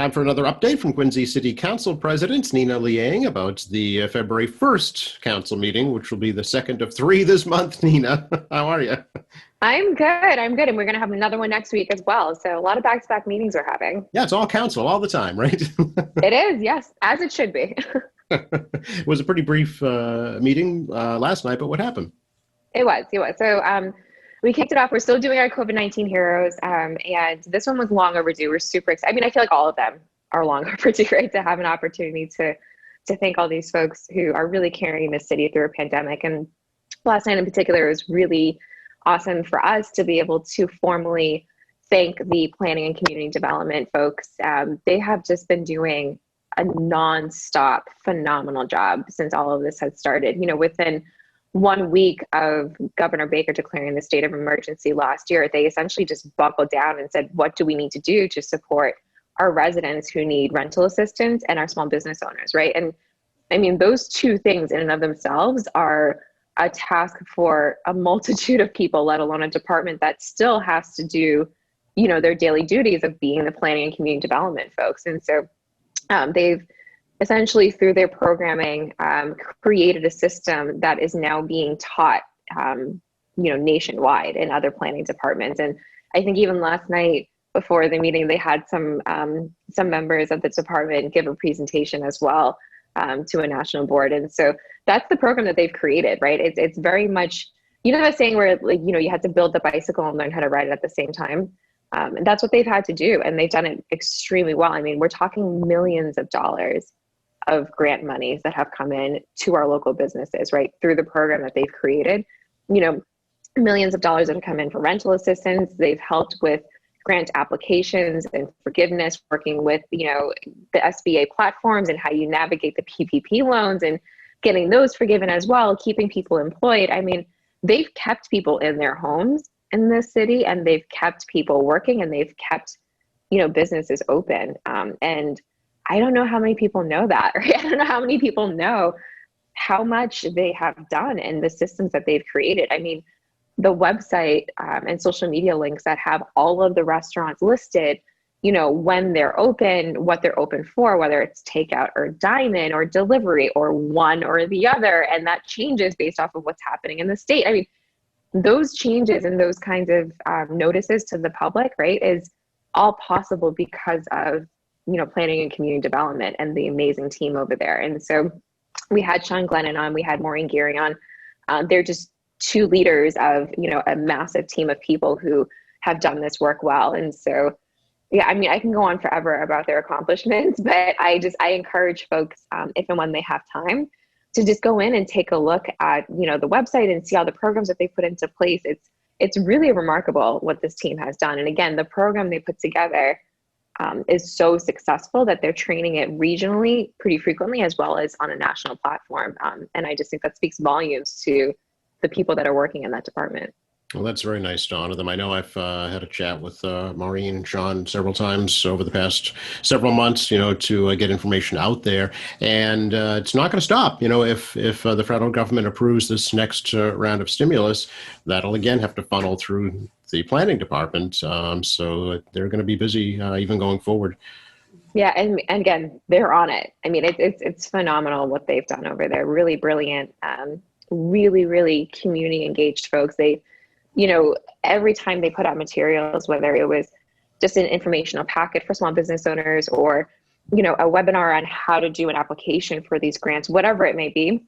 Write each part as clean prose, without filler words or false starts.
Time for another update from Quincy City Council President Nina Liang about the February 1st council meeting, which will be the second of three this month. Nina, how are you? I'm good. I'm good. And we're going to have another one next week as well. So a lot of back-to-back meetings we're having. Yeah, it's all council all the time, right? It is, yes, as it should be. It was a pretty brief meeting last night, but what happened? It was. So we kicked it off. We're still doing our COVID-19 Heroes. And this one was long overdue. We're super excited. I mean, I feel like all of them are long overdue, right? To have an opportunity to thank all these folks who are really carrying the city through a pandemic. And last night in particular was really awesome for us to be able to formally thank the planning and community development folks. They have just been doing a nonstop phenomenal job since all of this had started. You know, within 1 week of Governor Baker declaring the state of emergency last year, they essentially just buckled down and said, what do we need to do to support our residents who need rental assistance and our small business owners, right? And I mean, those two things in and of themselves are a task for a multitude of people, let alone a department that still has to do, you know, their daily duties of being the planning and community development folks. And so they've essentially, through their programming, created a system that is now being taught, nationwide in other planning departments. And I think even last night before the meeting, they had some members of the department give a presentation as well to a national board. And so that's the program that they've created, right? It's very much, you know, that saying where, like, you know, you had to build the bicycle and learn how to ride it at the same time. And that's what they've had to do. And they've done it extremely well. I mean, we're talking millions of dollars of grant monies that have come in to our local businesses, right? Through the program that they've created, you know, millions of dollars that have come in for rental assistance. They've helped with grant applications and forgiveness, working with, you know, the SBA platforms and how you navigate the PPP loans and getting those forgiven as well, keeping people employed. I mean, they've kept people in their homes in this city, and they've kept people working, and they've kept, you know, businesses open. And I don't know how many people know that, right? I don't know how many people know how much they have done and the systems that they've created. I mean, the website and social media links that have all of the restaurants listed, you know, when they're open, what they're open for, whether it's takeout or dine-in or delivery or one or the other, and that changes based off of what's happening in the state. I mean, those changes and those kinds of notices to the public, right, is all possible because of, you know, planning and community development and the amazing team over there. And so we had Sean Glennon on, we had Maureen Gearing on. They're just two leaders of, you know, a massive team of people who have done this work well. And so, yeah, I mean, I can go on forever about their accomplishments, but I encourage folks, if and when they have time, to just go in and take a look at, you know, the website and see all the programs that they put into place. It's really remarkable what this team has done. And again, the program they put together is so successful that they're training it regionally pretty frequently, as well as on a national platform. And I just think that speaks volumes to the people that are working in that department. Well, that's very nice to honor them. I know I've had a chat with Maureen and Sean several times over the past several months, you know, to get information out there. And it's not going to stop. You know, if the federal government approves this next round of stimulus, that'll again have to funnel through the planning department. So they're going to be busy even going forward. Yeah, and again, they're on it. I mean, it's phenomenal what they've done over there. Really brilliant, really, really community engaged folks. They, you know, every time they put out materials, whether it was just an informational packet for small business owners or, you know, a webinar on how to do an application for these grants, whatever it may be,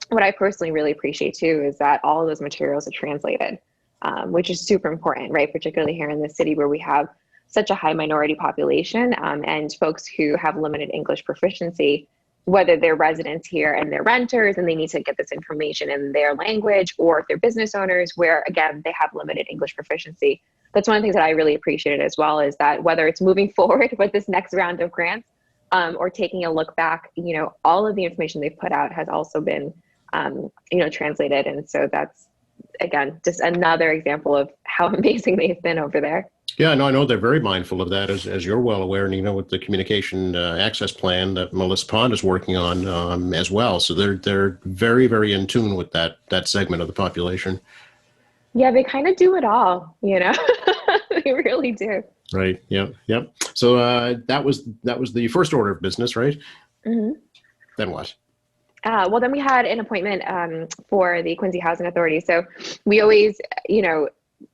what I personally really appreciate too is that all of those materials are translated, which is super important, right? Particularly here in the city where we have such a high minority population and folks who have limited English proficiency, whether they're residents here and they're renters and they need to get this information in their language, or if they're business owners where, again, they have limited English proficiency. That's one of the things that I really appreciated as well, is that whether it's moving forward with this next round of grants or taking a look back, you know, all of the information they've put out has also been, you know, translated. And so that's, again, just another example of how amazing they've been over there. Yeah, no, I know they're very mindful of that, as you're well aware, and you know, with the communication access plan that Melissa Pond is working on as well. So they're very, very in tune with that segment of the population. Yeah, they kind of do it all, you know, they really do. Right. Yep. Yep. So that was the first order of business, right? Mhm. Then what? Well, then we had an appointment for the Quincy Housing Authority. So we always,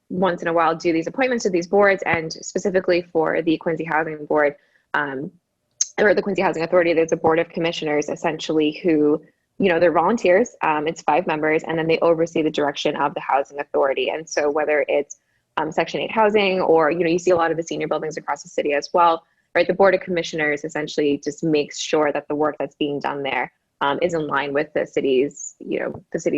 once in a while do these appointments to these boards, and specifically for the Quincy Housing Board, um, or the Quincy Housing Authority, there's a board of commissioners essentially who, they're volunteers. It's 5 members, and then they oversee the direction of the housing authority. And so whether it's Section 8 housing, or, you see a lot of the senior buildings across the city as well, right? The board of commissioners essentially just makes sure that the work that's being done there is in line with the city's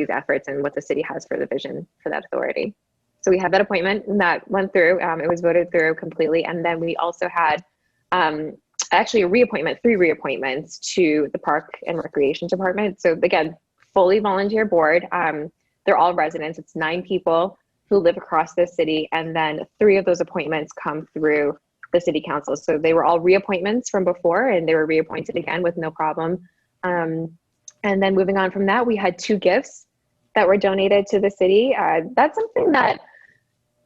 efforts and what the city has for the vision for that authority. So we had that appointment and that went through. It was voted through completely. And then we also had actually a reappointment, 3 reappointments to the Park and Recreation Department. So again, fully volunteer board. They're all residents. It's 9 people who live across the city. And then 3 of those appointments come through the city council. So they were all reappointments from before, and they were reappointed again with no problem. And then moving on from that, we had 2 gifts that were donated to the city. That's something that,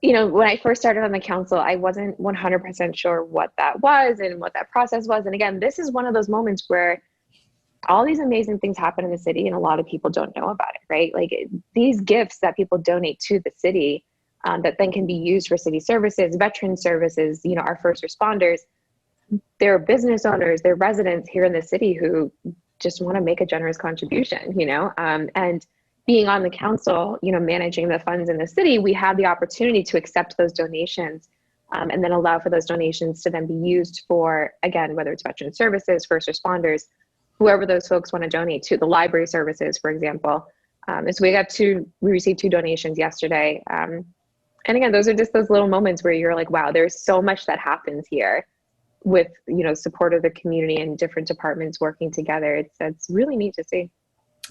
when I first started on the council, I wasn't 100% sure what that was and what that process was. And again, this is one of those moments where all these amazing things happen in the city and a lot of people don't know about it, right? Like these gifts that people donate to the city that then can be used for city services, veteran services, our first responders, they're business owners, they're residents here in the city who just want to make a generous contribution, and being on the council, managing the funds in the city, we have the opportunity to accept those donations and then allow for those donations to then be used for, again, whether it's veteran services, first responders, whoever those folks want to donate to, the library services, for example. And so we received 2 donations yesterday. And again, those are just those little moments where you're like, wow, there's so much that happens here with, support of the community and different departments working together. It's really neat to see.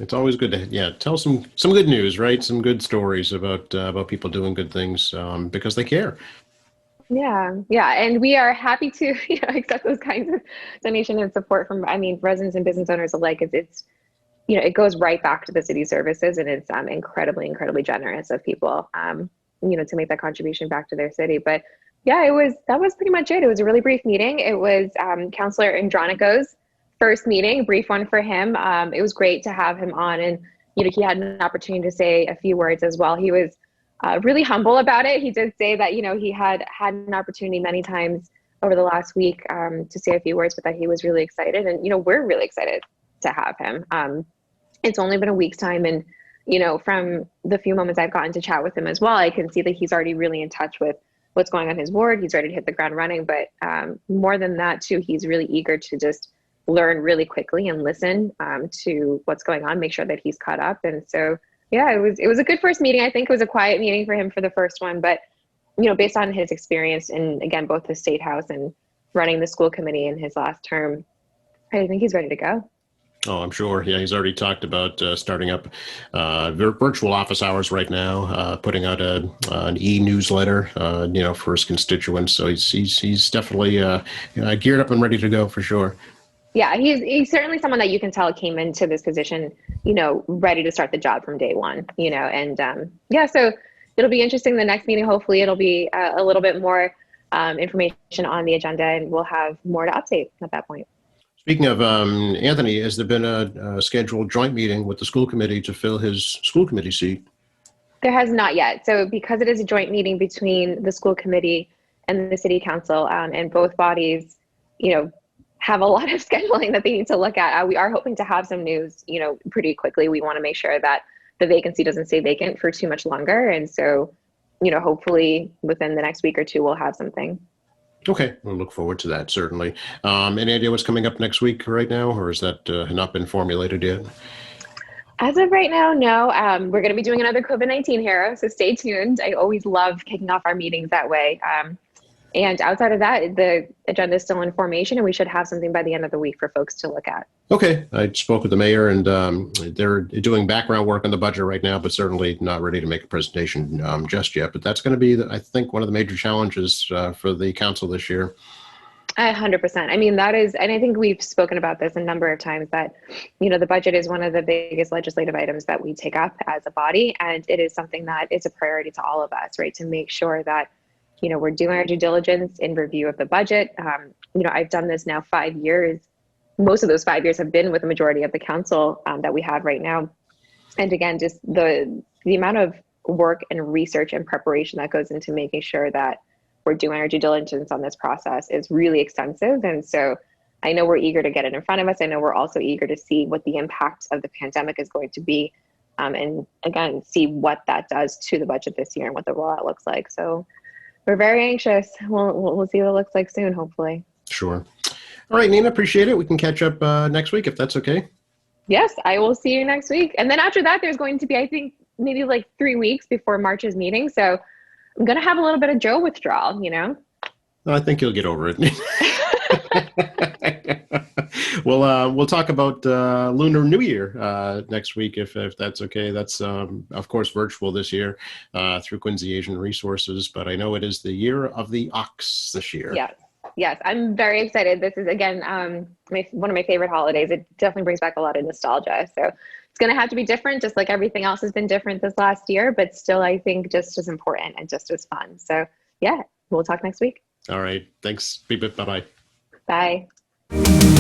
It's always good to tell some good news, right? Some good stories about people doing good things because they care. Yeah, and we are happy to accept those kinds of donation and support from, residents and business owners alike. It's it goes right back to the city services, and it's incredibly generous of people to make that contribution back to their city. But yeah, that was pretty much it. It was a really brief meeting. It was Councillor Andronico's first meeting, brief one for him. It was great to have him on, and he had an opportunity to say a few words as well. He was really humble about it. He did say that he had an opportunity many times over the last week to say a few words, but that he was really excited, and we're really excited to have him. It's only been a week's time, and from the few moments I've gotten to chat with him as well, I can see that he's already really in touch with what's going on in his ward. He's ready to hit the ground running, but more than that too, he's really eager to just learn really quickly and listen to what's going on, make sure that he's caught up. And so, yeah, it was a good first meeting. I think it was a quiet meeting for him for the first one, but based on his experience and again, both the State House and running the school committee in his last term, I think he's ready to go. Oh, I'm sure. Yeah, he's already talked about starting up virtual office hours right now, putting out an e-newsletter, for his constituents. So he's definitely geared up and ready to go for sure. Yeah, he's certainly someone that you can tell came into this position, ready to start the job from day one, and so it'll be interesting. The next meeting, hopefully it'll be a little bit more information on the agenda, and we'll have more to update at that point. Speaking of Anthony, has there been a scheduled joint meeting with the school committee to fill his school committee seat? There has not yet. So because it is a joint meeting between the school committee and the city council, and both bodies, have a lot of scheduling that they need to look at. We are hoping to have some news, pretty quickly. We want to make sure that the vacancy doesn't stay vacant for too much longer. And so, hopefully within the next week or 2, we'll have something. Okay, we'll look forward to that, certainly. Any idea what's coming up next week right now, or is that not been formulated yet? As of right now, no. We're going to be doing another COVID-19 Hero, so stay tuned. I always love kicking off our meetings that way. And outside of that, the agenda is still in formation, and we should have something by the end of the week for folks to look at. Okay, I spoke with the mayor, and they're doing background work on the budget right now, but certainly not ready to make a presentation just yet. But that's going to be, I think, one of the major challenges for the council this year. 100%. I mean, that is, and I think we've spoken about this a number of times, that, the budget is one of the biggest legislative items that we take up as a body. And it is something that is a priority to all of us, right? To make sure that we're doing our due diligence in review of the budget. I've done this now 5 years. Most of those 5 years have been with the majority of the council that we have right now. And again, just the amount of work and research and preparation that goes into making sure that we're doing our due diligence on this process is really extensive. And so I know we're eager to get it in front of us. I know we're also eager to see what the impact of the pandemic is going to be. And again, see what that does to the budget this year and what the rollout looks like. So we're very anxious. We'll see what it looks like soon, hopefully. Sure. All right, Nina, appreciate it. We can catch up next week if that's okay. Yes, I will see you next week. And then after that, there's going to be, I think, maybe like 3 weeks before March's meeting. So I'm going to have a little bit of Joe withdrawal, I think you'll get over it. We'll talk about Lunar New Year next week, if that's okay. That's, of course, virtual this year through Quincy Asian Resources, but I know it is the year of the ox this year. Yes, I'm very excited. This is, again, one of my favorite holidays. It definitely brings back a lot of nostalgia. So it's going to have to be different, just like everything else has been different this last year, but still, I think just as important and just as fun. So yeah, we'll talk next week. All right. Thanks. Bye-bye. Bye.